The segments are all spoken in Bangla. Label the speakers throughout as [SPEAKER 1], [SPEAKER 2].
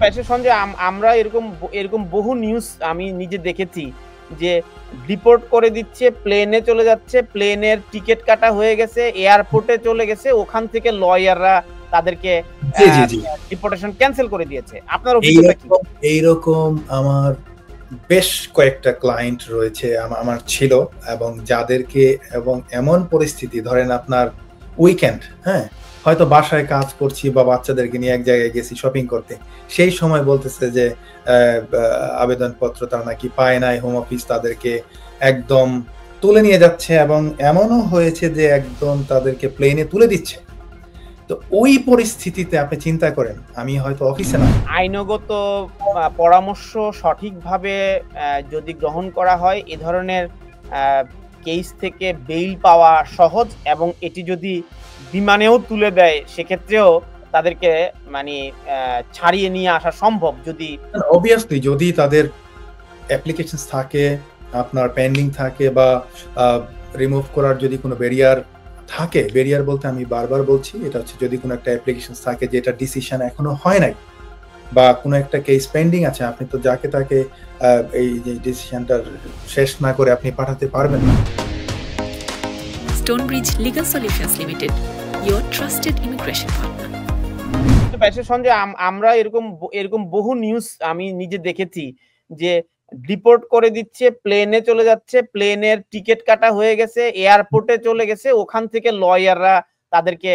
[SPEAKER 1] পাশে সঞ্জয় আমরা এরকম এরকম বহু নিউজ আমি নিজে দেখেছি যে ডিপোর্ট করে দিচ্ছে, প্লেনে চলে যাচ্ছে, প্লেনের টিকিট কাটা হয়ে গেছে, এয়ারপোর্টে চলে গেছে, ওখান থেকে লয়াররা তাদেরকে
[SPEAKER 2] জি জি জি
[SPEAKER 1] ডিপোর্টেশন ক্যান্সেল করে দিয়েছে। আপনার অভিজ্ঞতা কি?
[SPEAKER 2] এইরকম আমার বেশ কয়েকটা ক্লায়েন্ট রয়েছে, আমার ছিল, এবং যাদেরকে, এবং এমন পরিস্থিতি, ধরেন আপনার উইকেন্ড, হ্যাঁ, হয়তো বাসায় কাজ করছি বা বাচ্চাদেরকে নিয়ে এক জায়গায় গেছি শপিং করতে, সেই সময় বলতেছে যে আবেদনপত্র তারা নাকি পায় নাই, হোম অফিস তাদেরকে একদম তুলে নিয়ে যাচ্ছে, এবং এমনও হয়েছে যে একদম তাদেরকে প্লেনে তুলে দিচ্ছে। তো ওই পরিস্থিতিতে আপনি চিন্তা করেন, আমি হয়তো অফিসে না।
[SPEAKER 1] আইনগত পরামর্শ সঠিকভাবে যদি গ্রহণ করা হয়, এ ধরনের কেস থেকে বেইল পাওয়া সহজ, এবং এটি যদি বিমানেও তুলে দেয় সেক্ষেত্রেও তাদেরকে মানে ছাড়িয়ে নিয়ে আসা সম্ভব। যদি
[SPEAKER 2] অবভিয়াসলি যদি তাদের অ্যাপ্লিকেশন থাকে, আপনার পেন্ডিং থাকে, বা রিমুভ করার যদি কোনো ব্যারিয়ার থাকে, ব্যারিয়ার বলতে আমি বারবার বলছি, এটা হচ্ছে যদি কোনো একটা অ্যাপ্লিকেশন থাকে যেটা ডিসিশন এখনো হয় নাই, বা কোনো একটা কেস পেন্ডিং আছে, আপনি তো যাকে তাকে এই যে ডিসিশনটা শেষ না করে আপনি পাঠাতে পারবেন না।
[SPEAKER 3] Stonebridge legal solutions limited, your trusted immigration partner.
[SPEAKER 1] Sanjay আমরা এরকম বহু নিউজ আমি নিজে দেখেছি যে ডিপোর্ট করে দিচ্ছে, প্লেনে চলে যাচ্ছে, প্লেনের টিকিট কাটা হয়ে গেছে, এয়ারপোর্টে চলে গেছে, ওখান থেকে লয়াররা তাদেরকে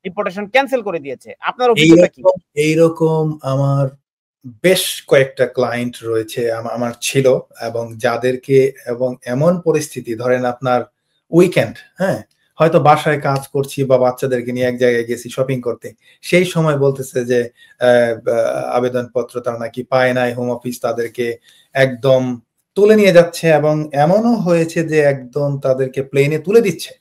[SPEAKER 1] ডিপোর্টেশন ক্যান্সেল করে দিয়েছে। আপনার অভিজ্ঞতা কি?
[SPEAKER 2] এইরকম আমার বেশ কয়েকটা ক্লায়েন্ট রয়েছে, আমার ছিল, এবং যাদেরকে, এবং এমন পরিস্থিতি, ধরেন আপনার উইকেন্ড, হ্যাঁ, হয়তো বাসায় কাজ করছি বা বাচ্চাদেরকে নিয়ে এক জায়গায় গেছি শপিং করতে, সেই সময় বলতেছে যে আবেদনপত্র তারা নাকি পায় নাই, হোম অফিস তাদেরকে একদম তুলে নিয়ে যাচ্ছে, এবং এমনও হয়েছে যে একদম তাদেরকে প্লেনে তুলে দিচ্ছে।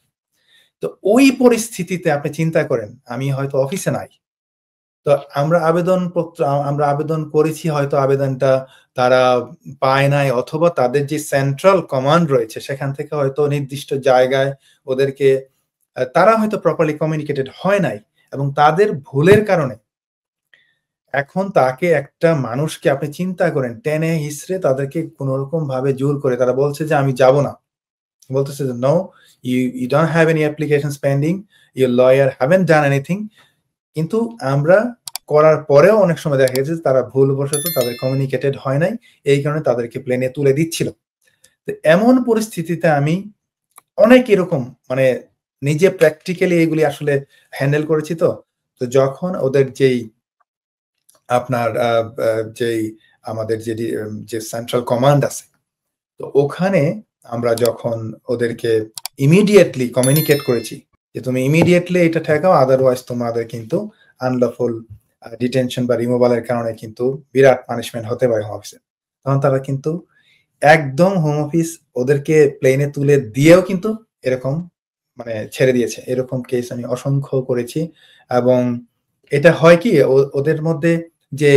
[SPEAKER 2] তো ওই পরিস্থিতিতে আপনি চিন্তা করেন, আমি হয়তো অফিসে নাই, তো আমরা আবেদন করেছি, হয়তো আবেদনটা তারা পায় নাই, অথবা তাদের যে সেন্ট্রাল কমান্ড রয়েছে সেখান থেকে হয়তো নির্দিষ্ট জায়গায় ওদেরকে, তারা হয়তো প্রপারলি কমিউনিকেটেড হয় নাই, এবং তাদের ভুলের কারণে এখন তাকে, একটা মানুষকে আপনি চিন্তা করেন, টেনে হিসড়ে তাদেরকে কোন রকম ভাবে জোর করে তারা বলছে যে আমি যাব না, বলতেছে যে no, you don't have any applications pending, your lawyer haven't done anything. কিন্তু আমরা করার পরেও অনেক সময় দেখা গেছে তারা ভুলবশত তাদের কমিউনিকেটেড হয় নাই, এই কারণে তাদেরকে প্লেনে তুলে দিচ্ছিল। তো এমন পরিস্থিতিতে আমি অনেক এরকম মানে নিজে প্র্যাকটিক্যালি এগুলি আসলে হ্যান্ডেল করেছি। তো যখন ওদের যেই আপনার যেই আমাদের যে সেন্ট্রাল কমান্ড আছে, তো ওখানে আমরা যখন ওদেরকে ইমিডিয়েটলি কমিউনিকেট করেছি যে তুমি ইমিডিয়েটলি এটা ঠেকাও, আদারওয়াইজ তোমাদের কিন্তু আনলফুল ডিটেনশন বা রিমুভালের কারণে কিন্তু বিরাট পানিশমেন্ট হতে পারে হোম অফিসে, তখন তারা কিন্তু একদম হোম অফিস ওদেরকে প্লেনে তুলে দিয়েও কিন্তু এরকম মানে ছেড়ে দিয়েছে। এরকম কেস আমি অসংখ্য করেছি। এবং এটা হয় কি, ওদের মধ্যে যে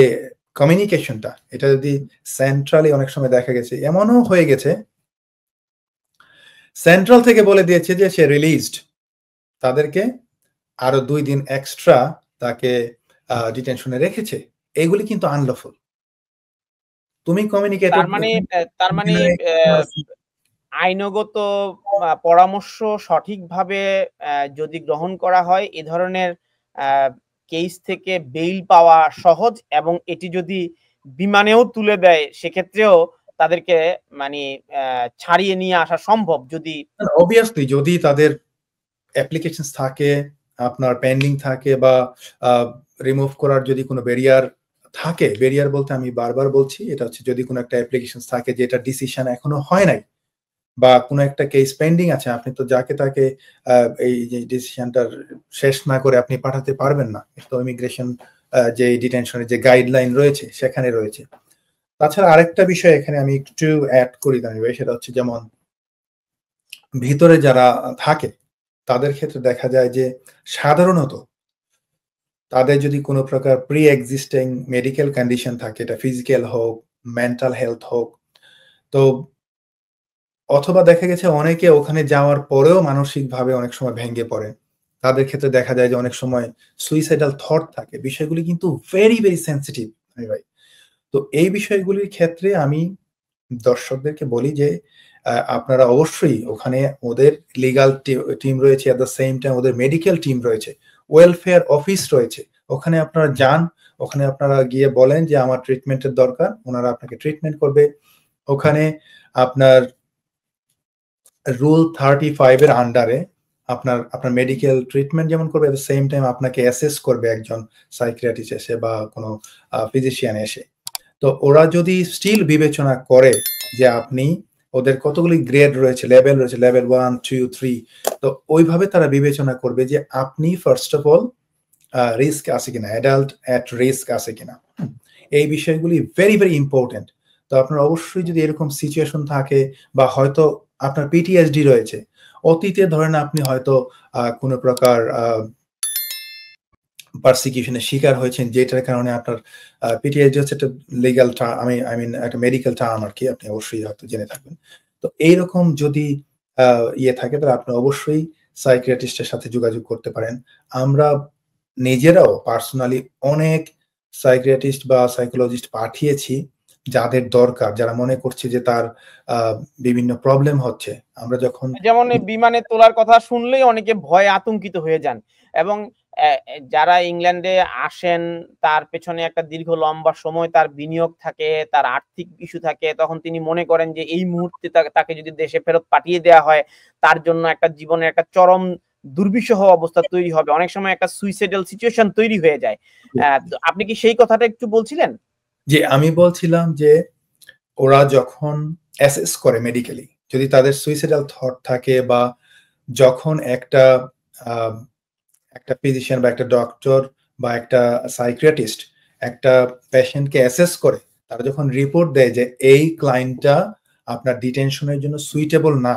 [SPEAKER 2] কমিউনিকেশনটা, এটা যদি সেন্ট্রালি, অনেক সময় দেখা গেছে এমনও হয়ে গেছে সেন্ট্রাল থেকে বলে দিয়েছে যে সে রিলিজড, তাদেরকে আরো 2 দিন এক্সট্রা তাকে ডিটেনশনে রেখেছে। এগুলি কিন্তু আনলফুল। তুমি কমিউনিকেটেড,
[SPEAKER 1] তার মানে আইনগত পরামর্শ সঠিকভাবে যদি গ্রহণ করা হয়, এ ধরনের কেস থেকে বেইল পাওয়া সহজ, এবং এটি যদি বিমানেও তুলে দেয় সেক্ষেত্রেও তাদেরকে মানে ছাড়িয়ে নিয়ে আসা সম্ভব। যদি
[SPEAKER 2] অবভিয়াসলি যদি তাদের অ্যাপ্লিকেশন থাকে, আপনার পেন্ডিং থাকে, বা রিমুভ করার যদি কোনো ব্যারিয়ার থাকে, ব্যারিয়ার বলতে আমি বারবার বলছি, এটা হচ্ছে যদি কোনো একটা অ্যাপ্লিকেশন থাকে যেটা ডিসিশন এখনো হয় নাই, বা কোনো একটা কেস পেন্ডিং আছে, আপনি তো যাকে তাকে এই যে ডিসিশনটা শেষ না করে আপনি পাঠাতে পারবেন না। তো ইমিগ্রেশন যে ডিটেনশনের যে গাইডলাইন রয়েছে সেখানে রয়েছে। তাছাড়া আরেকটা বিষয় এখানে আমি একটু অ্যাড করি দাঁড়িয়ে, সেটা হচ্ছে যেমন ভিতরে যারা থাকে তাদের ক্ষেত্রে দেখা যায় যে সাধারণত তাদের যদি কোনো প্রকার প্রি এক্সিস্টিং মেডিকেল কন্ডিশন থাকে, এটা ফিজিক্যাল হোক, মেন্টাল হেলথ হোক, তো অথবা দেখা গেছে অনেকে ওখানে যাওয়ার পরেও মানসিকভাবে অনেক সময় ভেঙে পড়ে, তাদের ক্ষেত্রে দেখা যায় যে অনেক সময় সুইসাইডাল থট থাকে, বিষয়গুলি কিন্তু ভেরি ভেরি সেন্সিটিভ ভাই। তো এই বিষয়গুলির ক্ষেত্রে আমি দর্শকদেরকে বলি যে আপনারা অবশ্যই ওখানে ওদের লিগাল টিম রয়েছে, এট দ্য সেম টাইম ওদের মেডিকেল টিম রয়েছে, ওয়েলফেয়ার অফিস রয়েছে, ওখানে আপনারা যান, ওখানে আপনারা গিয়ে বলেন যে আমার ট্রিটমেন্টের দরকার, ওনারা আপনাকে ট্রিটমেন্ট করবে। ওখানে আপনার রুল 35 এর আন্ডারে আপনার মেডিকেল ট্রিটমেন্ট যেমন করবে, এট দ্য সেম টাইম আপনাকে অ্যাসেস করবে একজন সাইকিয়াট্রিস্ট এসে বা কোনো ফিজিশিয়ান এসে। তো ওরা যদি স্টিল বিবেচনা করে যে আপনি, ওদের কতগুলি গ্রেড রয়েছে, লেভেল রয়েছে, লেভেল 1 2 3, তো ওইভাবে তারা বিবেচনা করবে যে আপনি ফার্স্ট অফ অল রিস্ক আছে কিনা, অ্যাডাল্ট অ্যাট রিস্ক আছে কিনা। এই বিষয়গুলি ভেরি ভেরি ইম্পর্টেন্ট। তো আপনার অবশ্যই যদি এরকম সিচুয়েশন থাকে বা হয়তো আপনার পিটিএসডি রয়েছে, অতীতে ধরেন আপনি হয়তো কোনো প্রকার পারসিকিউশনের শিকার হয়েছেন, যেটার কারণে আপনার পিটিএসডি হচ্ছে একটা লিগ্যাল টার্ম, আই মিন একটা মেডিকেল টার্ম আর কি, আপনি অবশ্যই হয়তো জেনে থাকবেন। তো এইরকম যদি ইয়ে থাকে তাহলে আপনি অবশ্যই সাইকিয়াট্রিস্টের সাথে যোগাযোগ করতে পারেন। আমরা নিজেরাও পার্সোনালি অনেক সাইকিয়াট্রিস্ট বা সাইকোলজিস্ট পাঠিয়েছি যাদের দরকার, যারা মনে করছে যে তার বিভিন্ন প্রবলেম হচ্ছে। আমরা যখন
[SPEAKER 1] যেমন বিমানে তোলার কথা শুনলেই অনেকে ভয় আতঙ্কিত হয়ে যান, এবং যারা ইংল্যান্ডে আসেন তার পেছনে একটা দীর্ঘ লম্বা সময় তার বিনিয়োগ থাকে, তার আর্থিক ইস্যু থাকে, তখন তিনি মনে করেন যে এই মুহূর্তে তাকে যদি দেশে ফেরত পাঠিয়ে দেওয়া হয় তার জন্য একটা জীবনের একটা চরম দুর্বিষহ অবস্থা তৈরি হবে, অনেক সময় একটা সুইসাইডাল সিচুয়েশন তৈরি হয়ে যায়। আপনি কি সেই কথাটা একটু বলছিলেন?
[SPEAKER 2] যে আমি বলছিলাম যে ওরা যখন অ্যাসেস করে মেডিকেলি, যদি তাদের সুইসাইডাল থট থাকে বা যখন একটা ফিজিশিয়ান বা একটা ডক্টর বা একটা সাইকিয়াট্রিস্ট একটা পেশেন্টকে অ্যাসেস করে, তারা যখন রিপোর্ট দেয় যে এই ক্লায়েন্টটা আপনার ডিটেনশনের জন্য সুইটেবল না,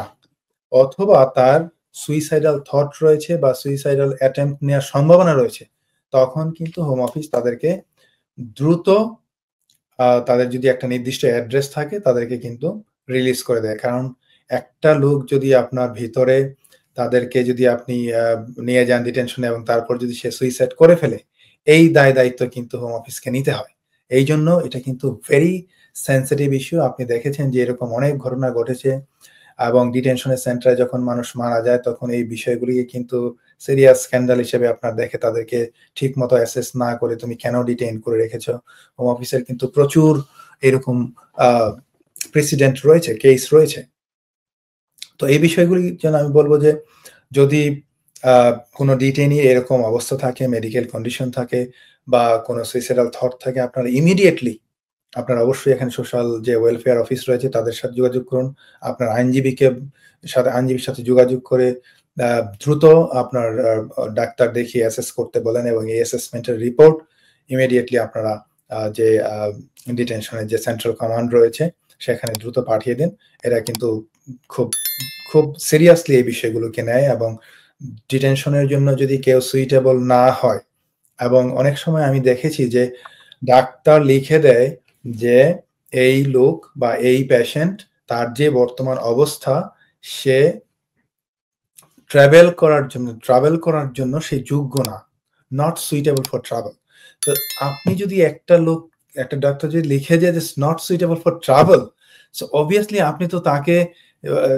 [SPEAKER 2] অথবা তার সুইসাইডাল থট রয়েছে বা সুইসাইডাল অ্যাটেম্পট নেওয়ার সম্ভাবনা রয়েছে, তখন কিন্তু হোম অফিস তাদেরকে দ্রুত তাদের যদি একটা নির্দিষ্ট অ্যাড্রেস থাকে তাদেরকে কিন্তু রিলিজ করে দেয়। কারণ একটা লোক যদি আপনার ভিতরে, তাদেরকে যদি আপনি নিয়ে যান ডিটেনশনে এবং তারপর যদি সে সুইসাইড করে ফেলে, এই দায়িত্ব কিন্তু হোম অফিসকে নিতে হয়। এই জন্য এটা কিন্তু ভেরি সেন্সিটিভ ইস্যু। আপনি দেখেছেন যে এরকম অনেক ঘটনা ঘটেছে, এবং ডিটেনশনের সেন্টারে যখন মানুষ মারা যায় তখন এই বিষয়গুলিকে কিন্তু সিরিয়াস স্ক্যান্ডাল হিসেবে আপনার দেখে, তাদেরকে ঠিক মতো অ্যাসেস না করে তুমি কেন ডিটেইন করে রেখেছো। হোম অফিসের কিন্তু প্রচুর এরকম প্রেসিডেন্ট রয়েছে, কেস রয়েছে। তো এই বিষয়গুলি যেন আমি বলবো যে যদি কোনো ডিটেইনি এরকম অবস্থা থাকে, মেডিকেল কন্ডিশন থাকে বা কোনো সুইসাইডাল থট থাকে, আপনারা ইমিডিয়েটলি আপনারা অবশ্যই এখানে সোশ্যাল যে ওয়েলফেয়ার অফিস রয়েছে তাদের সাথে যোগাযোগ করুন। আপনার আইনজীবীর সাথে যোগাযোগ করে দ্রুত আপনার ডাক্তার দেখিয়ে অ্যাসেস করতে বলেন, এবং এই অ্যাসেসমেন্টের রিপোর্ট ইমিডিয়েটলি আপনারা যে ডিটেনশনের যে সেন্ট্রাল কমান্ড রয়েছে সেখানে দ্রুত পাঠিয়ে দিন। এরা কিন্তু খুব খুব সিরিয়াসলি এই বিষয়গুলোকে নেয়, এবং ডিটেনশনের জন্য যদি কেউ সুইটেবল না হয়, এবং অনেক সময় আমি দেখেছি যে ডাক্তার লিখে দেয় যে এই লোক বা এই পেশেন্ট, তার যে বর্তমান অবস্থা, সে ট্রাভেল করার জন্য সে যোগ্য না, নট সুইটেবল ফর ট্রাভেল। তো আপনি যদি একটা ডাক্তার যদি লিখে যে not suitable for travel, so obviously আপনি তো তাকে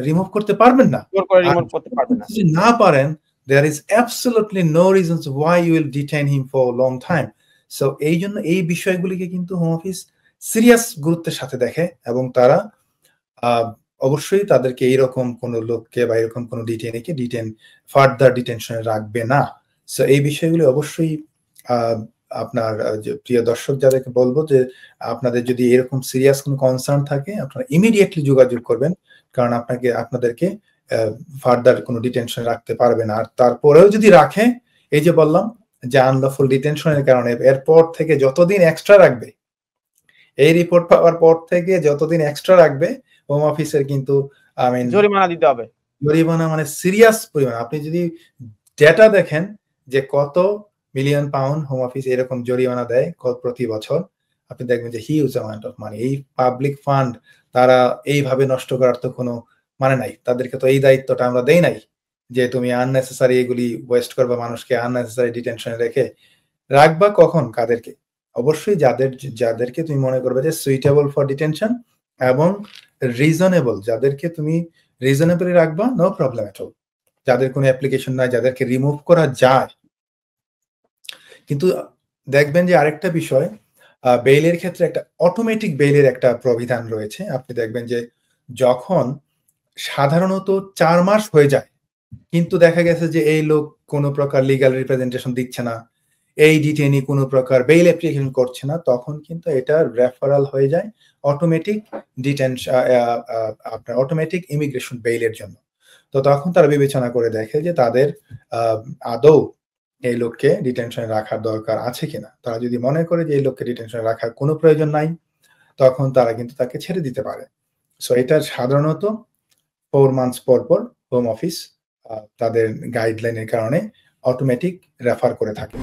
[SPEAKER 2] রিমুভ করতে পারবেন না। যদি না পারেন, there is absolutely no reasons why you will detain him for a long time. So এই জন্য এই বিষয়গুলিকে কিন্তু হোম অফিস সিরিয়াস গুরুত্বের সাথে দেখে, এবং তারা অবশ্যই তাদেরকে এইরকম কোনো লোককে বা এরকম কোনো ডিটেইনিকে ফার্দার ডিটেনশনে রাখবে না। সো এই বিষয়গুলি অবশ্যই আপনার প্রিয় দর্শক যাদেরকে বলবো যে আপনাদের যদি এরকম সিরিয়াস কোনো কনসার্ন থাকে আপনারা ইমিডিয়েটলি যোগাযোগ করবেন, কারণ আপনাদেরকে ফার্দার কোনো ডিটেনশনে রাখতে পারবে না। আর তারপরেও যদি রাখে, এই যে বললাম যে আনলফুল ডিটেনশনের কারণে এরপর থেকে যতদিন এক্সট্রা রাখবে, এই রিপোর্ট পাওয়ার পর থেকে যতদিন এক্সট্রা রাখবে, হোম অফিসের কিন্তু
[SPEAKER 1] জরিমানা দিতে হবে।
[SPEAKER 2] জরিমানা মানে সিরিয়াস পরিমাণ। আপনি যদি ডেটা দেখেন যে কত মিলিয়ন পাউন্ড হোম অফিস এরকম জরিমানা দেয় প্রতি বছর, আপনি দেখবেন যে হিউজ অ্যামাউন্ট অফ মানি। এই পাবলিক ফান্ড তারা এইভাবে নষ্ট করার তো কোনো মানে নাই, তাদেরকে তো এই দায়িত্বটা আমরা দেই নাই যে তুমি আননেসেসারি এগুলি ওয়েস্ট করবা, মানুষকে আননেসেসারি ডিটেনশনে রেখে রাখবা কখন, কাদেরকে? অবশ্যই যাদেরকে তুমি মনে করবে যে সুইটেবল ফর ডিটেনশন এবং রিজনেবল, যাদেরকে তুমি রিজনেবলি রাখবা, নো প্রবলেম এট অল। যাদের কোনো অ্যাপ্লিকেশন নাই, যাদেরকে রিমুভ করা যায়। কিন্তু দেখবেন যে আরেকটা বিষয়, বেইলের ক্ষেত্রে একটা অটোমেটিক বেইলের একটা প্রবিধান রয়েছে। আপনি দেখবেন যে যখন সাধারণত 4 মাস হয়ে যায় কিন্তু দেখা গেছে যে এই লোক কোনো প্রকার লিগ্যাল রিপ্রেজেন্টেশন দিচ্ছে না, এই ডিটেইনি কোনো প্রকার বেইল অ্যাপ্লিকেশন করছে না, তখন কিন্তু এটা রেফারাল হয়ে যায় অটোমেটিক ডিটেনশন, আপনার অটোমেটিক ইমিগ্রেশন বেইলের জন্য। তো তখন তারা বিবেচনা করে দেখে যে তাদের আদৌ এই লোককে ডিটেনশনে রাখার দরকার আছে কিনা। তারা যদি মনে করে যে এই লোককে ডিটেনশনে রাখার কোনো প্রয়োজন নাই, তখন তারা কিন্তু তাকে ছেড়ে দিতে পারে। সো এটা সাধারণত 4 মান্থস পর পর হোম অফিস তাদের গাইডলাইনের কারণে অটোমেটিক রেফার করে থাকে।